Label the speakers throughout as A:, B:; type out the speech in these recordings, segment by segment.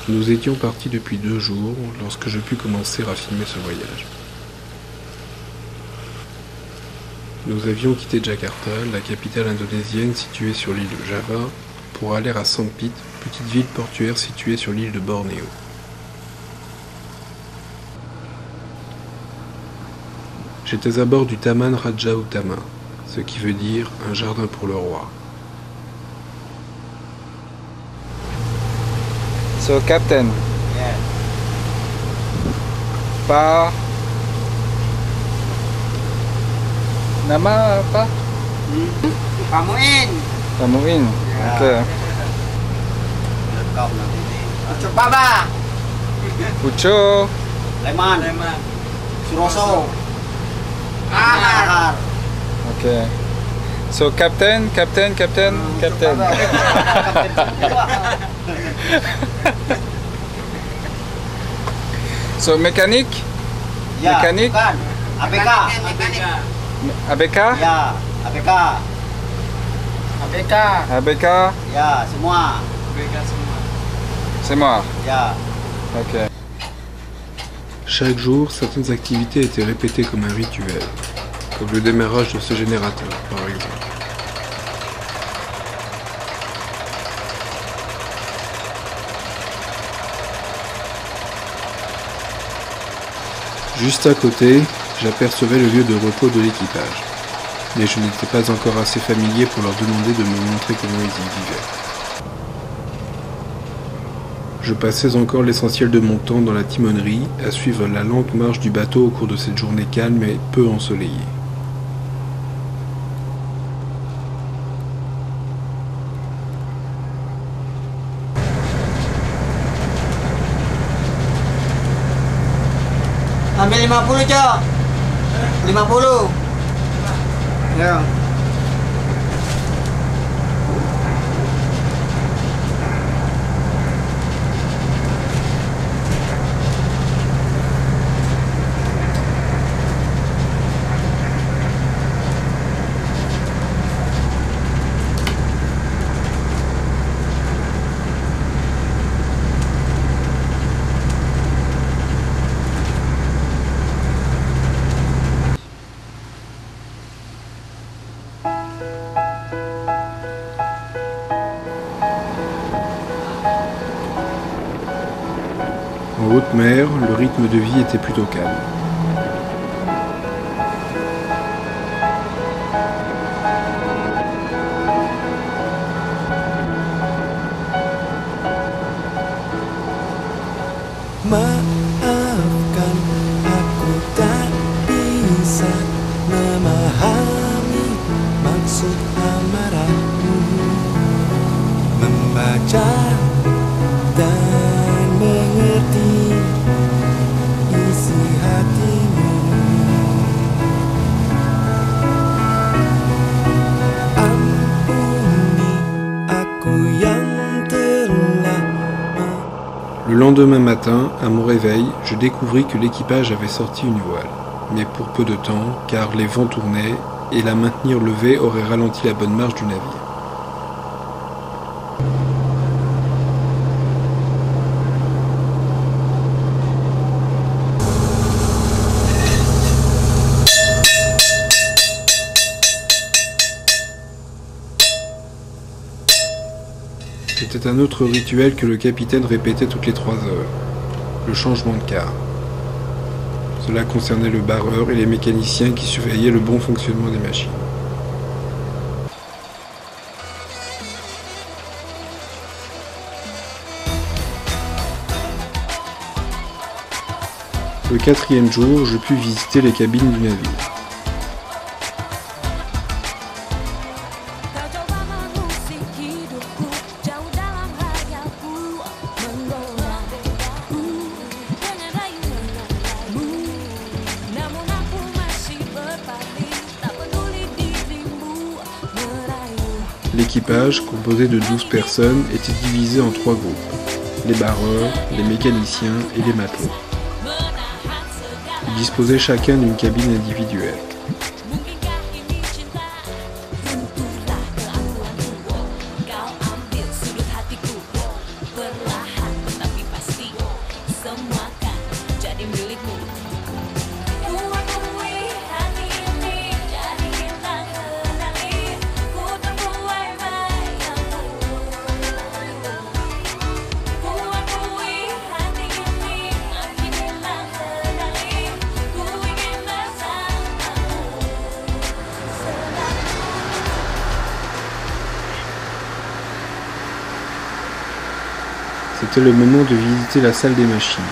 A: Nous étions partis depuis 2 jours lorsque je pus commencer à filmer ce voyage. Nous avions quitté Jakarta, la capitale indonésienne située sur l'île de Java, pour aller à Sampit, petite ville portuaire située sur l'île de Bornéo. J'étais à bord du Taman Raja Utama, ce qui veut dire un jardin pour le roi.
B: So, Captain.
C: Yeah.
B: Pak. Nama apa?
C: Pamuin.
B: Tamuin.
C: Ya.
B: Oke.
C: Lengkap nanti ini. Ucuk Baba.
B: Pucuk.
C: Leman. Suroso. Ahar.
B: Oke. So, Captain. So, mekanik?
C: Ya,
B: Mekanik?
C: bukan. ABK.
B: ABK?
C: Ya, ABK.
B: ABK?
C: Ya, semua.
B: C'est moi.
C: Ya.
B: Ok.
A: Chaque jour, certaines activités étaient répétées comme un rituel, comme le démarrage de ce générateur, par exemple. Juste à côté, j'apercevais le lieu de repos de l'équipage, mais je n'étais pas encore assez familier pour leur demander de me montrer comment ils y vivaient. Je passais encore l'essentiel de mon temps dans la timonerie, à suivre la lente marche du bateau au cours de cette journée calme et peu ensoleillée.
C: Ambil 50, Cok. 50. Ya.
A: En haute mer, le rythme de vie était plutôt calme.
D: Maafkan, aku tak bisa memahami maksud amarahmu. Membaca dan mengerti isi hatimu. Ampuni aku yang telah.
A: Le lendemain matin, à mon réveil, je découvris que l'équipage avait sorti une voile, mais pour peu de temps, car les vents tournaient et la maintenir levée aurait ralenti la bonne marche du navire. C'était un autre rituel que le capitaine répétait toutes les 3 heures, le changement de quart. Cela concernait le barreur et les mécaniciens qui surveillaient le bon fonctionnement des machines. Le 4e jour, je pus visiter les cabines du navire. L'équipage, composé de 12 personnes, était divisé en 3 groupes, les barreurs, les mécaniciens et les matelots. Ils disposaient chacun d'une cabine individuelle. C'était le moment de visiter la salle des machines.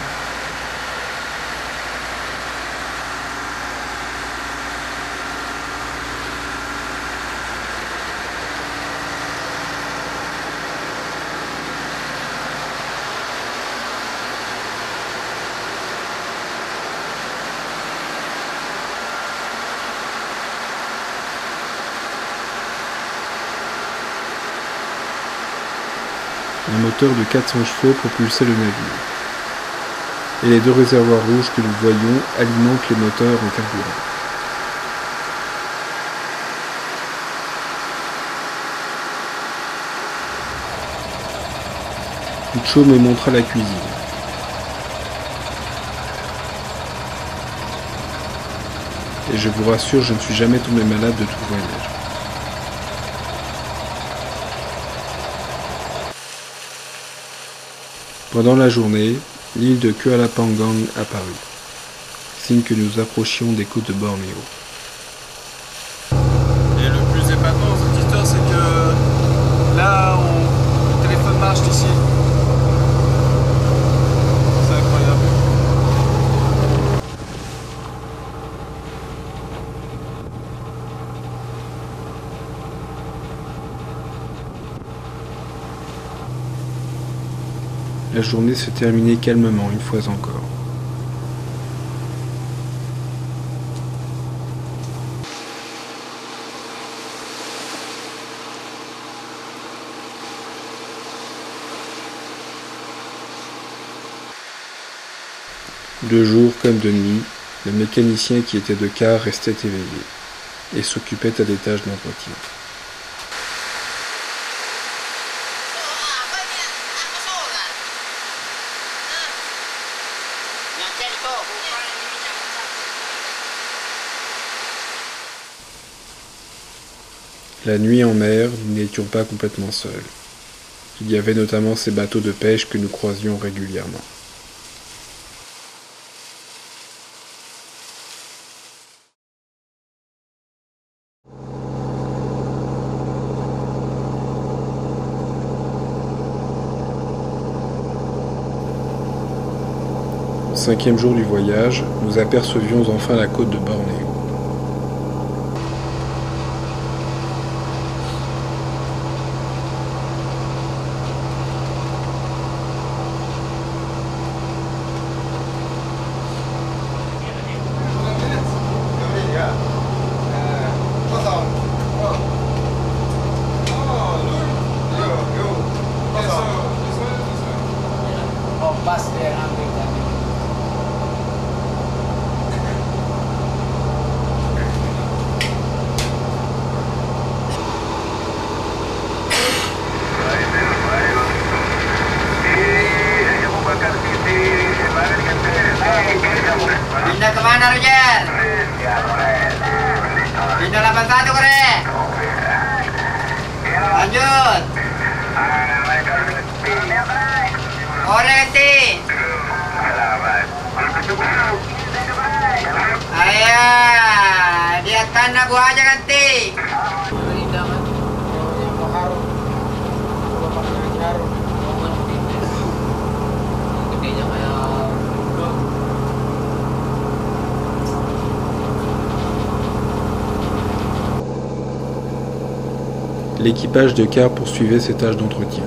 A: Un moteur de 400 chevaux propulsait le navire. Et les deux réservoirs rouges que nous voyons alimentent les moteurs en carburant. Puccio me montra la cuisine. Et je vous rassure, je ne suis jamais tombé malade de tout voyage. Pendant la journée, l'île de Kuala Panggang apparut, signe que nous approchions des côtes de Bornéo.
E: Et le plus épatant dans cette histoire, c'est que là, le téléphone marche ici. C'est incroyable.
A: La journée se terminait calmement une fois encore. De jour comme de nuit, le mécanicien qui était de quart restait éveillé et s'occupait à des tâches d'entretien. La nuit en mer, nous n'étions pas complètement seuls. Il y avait notamment ces bateaux de pêche que nous croisions régulièrement. Au 5e jour du voyage, nous apercevions enfin la côte de Bornéo.
C: Pindah kemana, Roger? Pindah 81, Kore. Lanjut. Kore ganti. Ayah, dia tanah gua aja ganti.
A: L'équipage de quart poursuivait ses tâches d'entretien,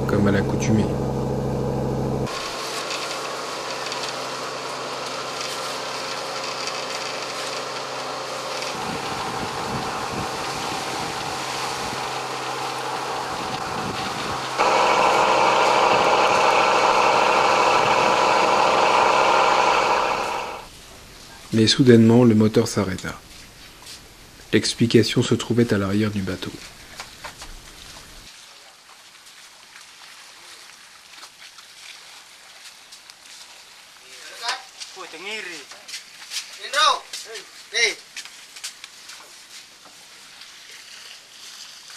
A: comme à l'accoutumée. Mais soudainement, le moteur s'arrêta. L'explication se trouvait à l'arrière du bateau.
C: Indro. Hei.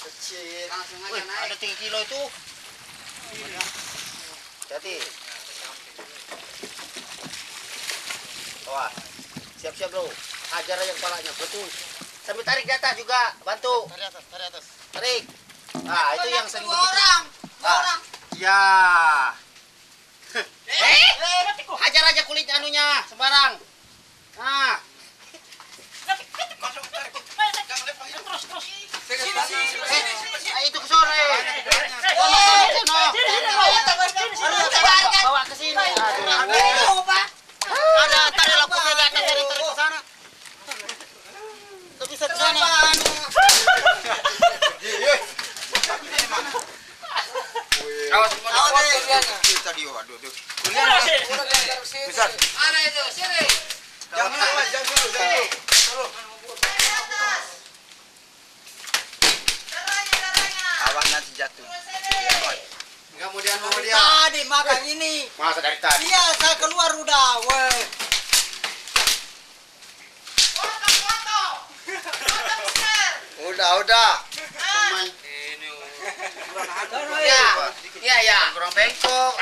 C: Kecil. Wih, ada 3 kilo itu. Hati. Wah, siap-siap bro. Hajar aja kepalanya, betul. Sambil tarik di atas juga, bantu. Tarik atas, tarik atas. Tarik. Nah, itu yang sering begitu. Dua orang.
F: Dua orang.
C: Ya. tarik anunya sembarang. Nah. Itu ke sore. Bawa ke sini. Ada tali lampunya di atas dari ke sana. Itu bisa ke sana. Awas tadi waduh. Bisa. Ada itu, sini. Jangan dulu. Awas nanti jatuh. Kemudian tadi makan ini. Masa dari tadi? Iya, saya keluar udah, weh. Udah. Ini. Ya. Kurang bengkok.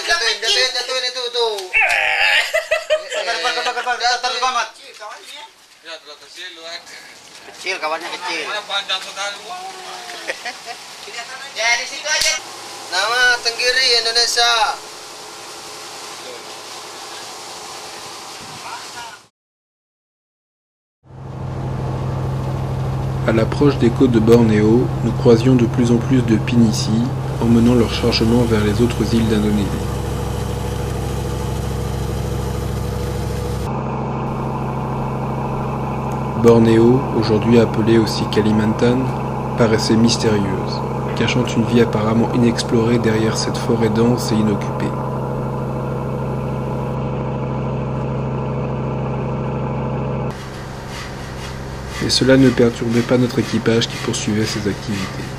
C: Jatuhin itu tuh. Taruh banget.
B: Ya, terlalu kecil lu kan.
C: Kecil, kawannya kecil.
B: Mana panjang sekali.
C: Ya, di situ aja. Nama Tenggiri Indonesia.
A: À l'approche des côtes de Bornéo, nous croisions de plus en plus de Pinisi, emmenant leur chargement vers les autres îles d'Indonésie. Bornéo, aujourd'hui appelée aussi Kalimantan, paraissait mystérieuse, cachant une vie apparemment inexplorée derrière cette forêt dense et inoccupée. Et cela ne perturbait pas notre équipage qui poursuivait ses activités.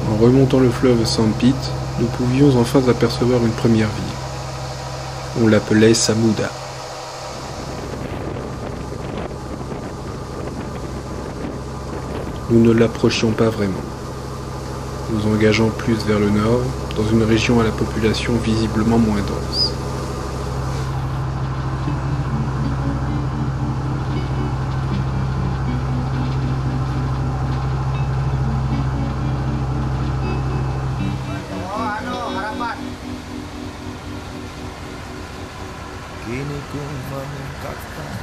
A: En remontant le fleuve Sampit, nous pouvions enfin apercevoir une première ville. On l'appelait Samouda. Nous ne l'approchions pas vraiment, nous engageant plus vers le nord, dans une région à la population visiblement moins dense.
D: Kini ku mengungkapkan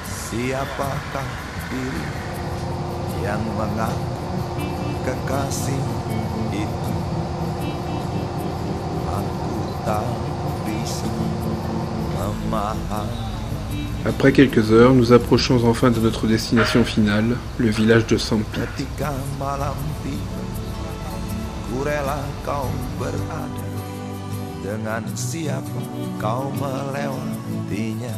D: siapakah diri yang mengaku kekasih itu. Aku tak bisa memahami.
A: Après quelques heures, nous approchions enfin de notre destination finale, le village de Sampit.
D: Ketika malam tiba, ku rela kau berada. Dengan siapa kau melewatinya.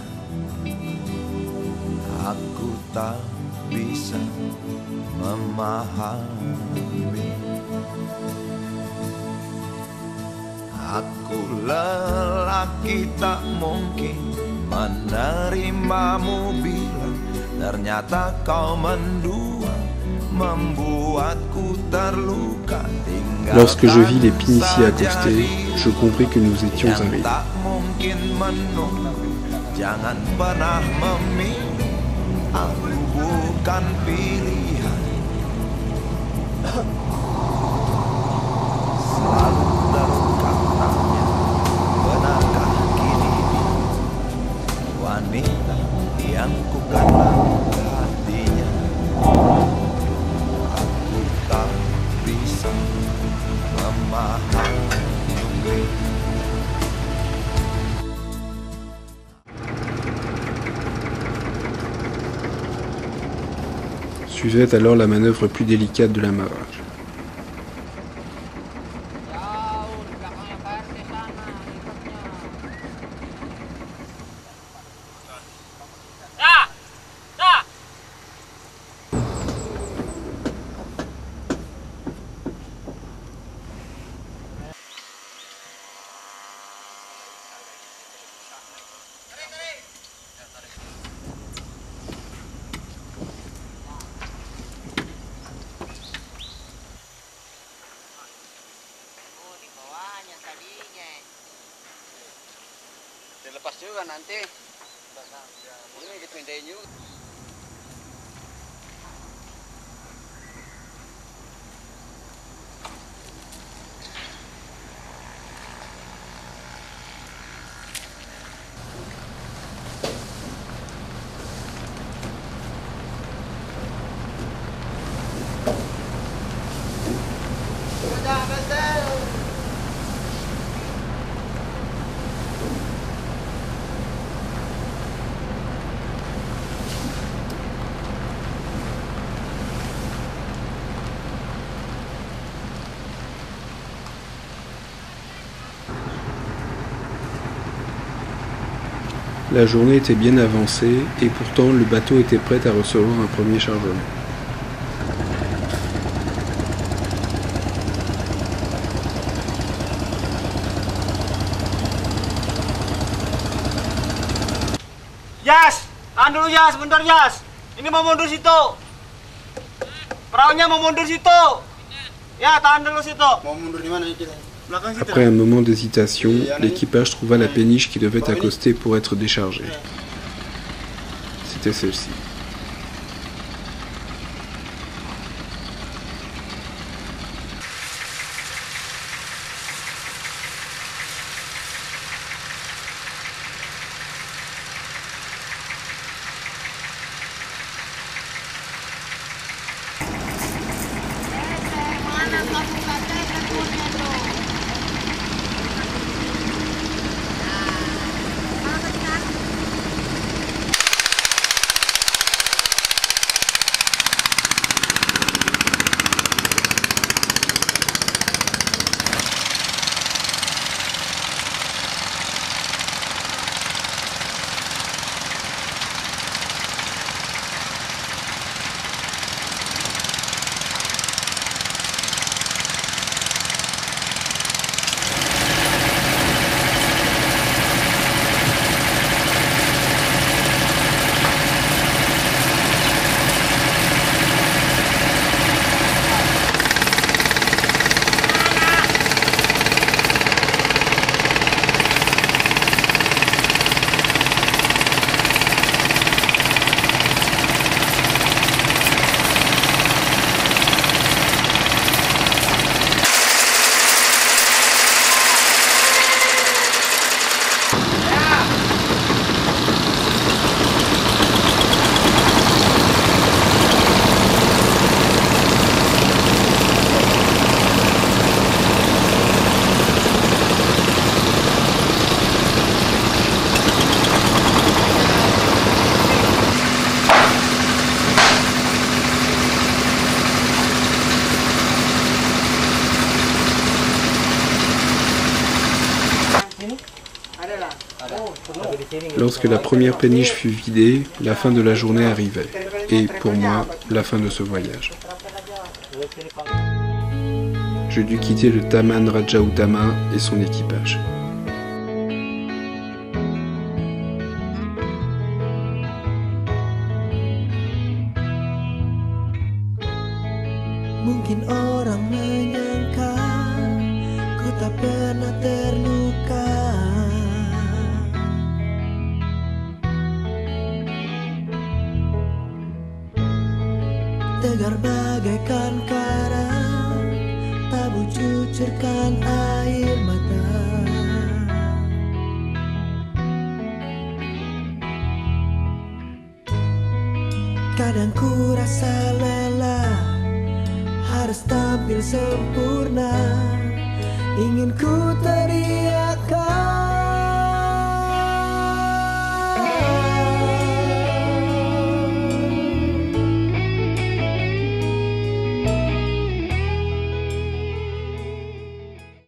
D: Aku tak bisa memahami. Aku lelaki tak mungkin menerimamu bila ternyata kau mendua, membuatku terluka.
A: Lorsque je vis les Pinisi accostés, je compris que nous étions arrivés.
D: Jangan pernah memilih, aku bukan pilihan. Selalu terungkap tanya, benarkah kini wanita yang ku kenal hatinya. Aku tak bisa memahami.
A: Suivait alors la manœuvre plus délicate de l'amarrage.
C: juga nanti. Ini dipindahin juga.
A: La journée était bien avancée et pourtant le bateau était prêt à recevoir un premier chargement.
F: Jas, tahan dulu Jas, bentar Jas. Ini mau mundur situ. Perahunya mau mundur situ. Ya, tahan dulu situ.
C: Mau mundur di mana nih kita?
A: Après un moment d'hésitation, l'équipage trouva la péniche qui devait accoster pour être déchargée. C'était celle-ci. Lorsque la première péniche fut vidée, la fin de la journée arrivait, et pour moi, la fin de ce voyage. Je dus quitter le Taman Raja Utama et son équipage.
G: Mungkin orang menyangka ku tak pernah terluka. Tegar bagaikan karang, tabu cucurkan air mata. Kadang ku rasa lelah, harus tampil sempurna. Ingin ku teriakkan